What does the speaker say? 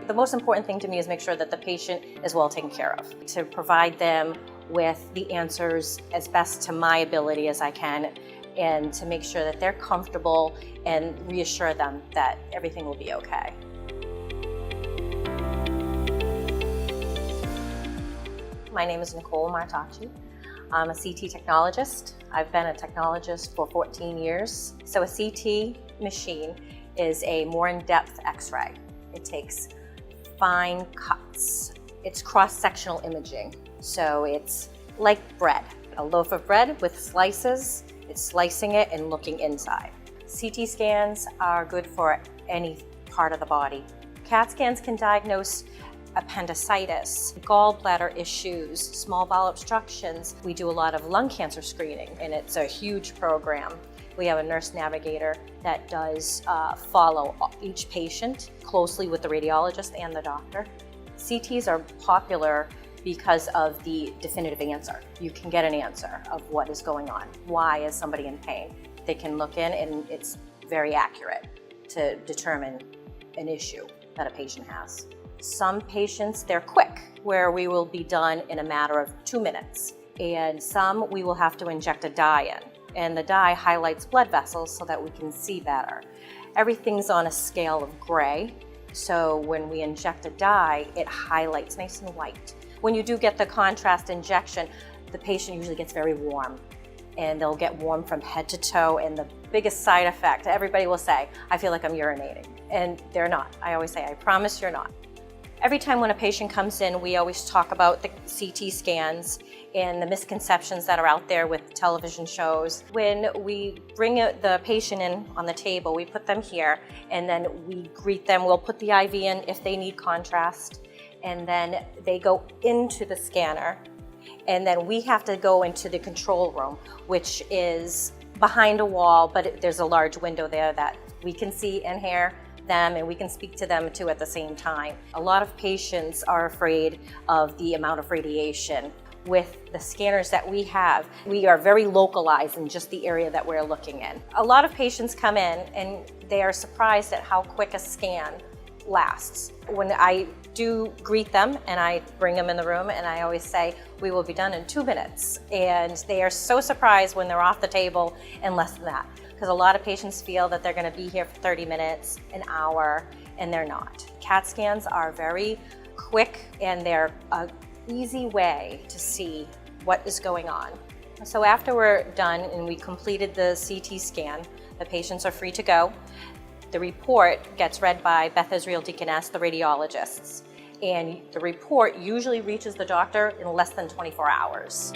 The most important thing to me is make sure that the patient is well taken care of, to provide them with the answers as best to my ability as I can, and to make sure that they're comfortable and reassure them that everything will be okay. My name is Nicole Martacci. I'm a CT technologist. I've been a technologist for 14 years. So a CT machine is a more in-depth X-ray. It takes fine cuts. It's cross-sectional imaging. So it's like bread, a loaf of bread with slices. It's slicing it and looking inside. CT scans are good for any part of the body. CAT scans can diagnose appendicitis, gallbladder issues, small bowel obstructions. We do a lot of lung cancer screening, and it's a huge program. We have a nurse navigator that does follow each patient closely with the radiologist and the doctor. CTs are popular because of the definitive answer. You can get an answer of what is going on. Why is somebody in pain? They can look in, and it's very accurate to determine an issue that a patient has. Some patients, they're quick, where we will be done in a matter of 2 minutes. And some we will have to inject a dye in. And the dye highlights blood vessels so that we can see better. Everything's on a scale of gray. So when we inject a dye, it highlights nice and white. When you do get the contrast injection, the patient usually gets very warm, and they'll get warm from head to toe. And the biggest side effect, everybody will say, I feel like I'm urinating. And they're not. I always say, I promise you're not. Every time when a patient comes in, we always talk about the CT scans and the misconceptions that are out there with television shows. When we bring the patient in on the table, we put them here, and then we greet them. We'll put the IV in if they need contrast, and then they go into the scanner, and then we have to go into the control room, which is behind a wall, but there's a large window there that we can see and hear them, and we can speak to them too at the same time. A lot of patients are afraid of the amount of radiation. With the scanners that we have, we are very localized in just the area that we're looking in. A lot of patients come in and they are surprised at how quick a scan lasts. When I do greet them and I bring them in the room, and I always say, we will be done in 2 minutes. And they are so surprised when they're off the table in less than that. Because a lot of patients feel that they're going to be here for 30 minutes, an hour, and they're not. CAT scans are very quick, and they're an easy way to see what is going on. So after we're done and we completed the CT scan, the patients are free to go. The report gets read by Beth Israel Deaconess, the radiologists, and the report usually reaches the doctor in less than 24 hours.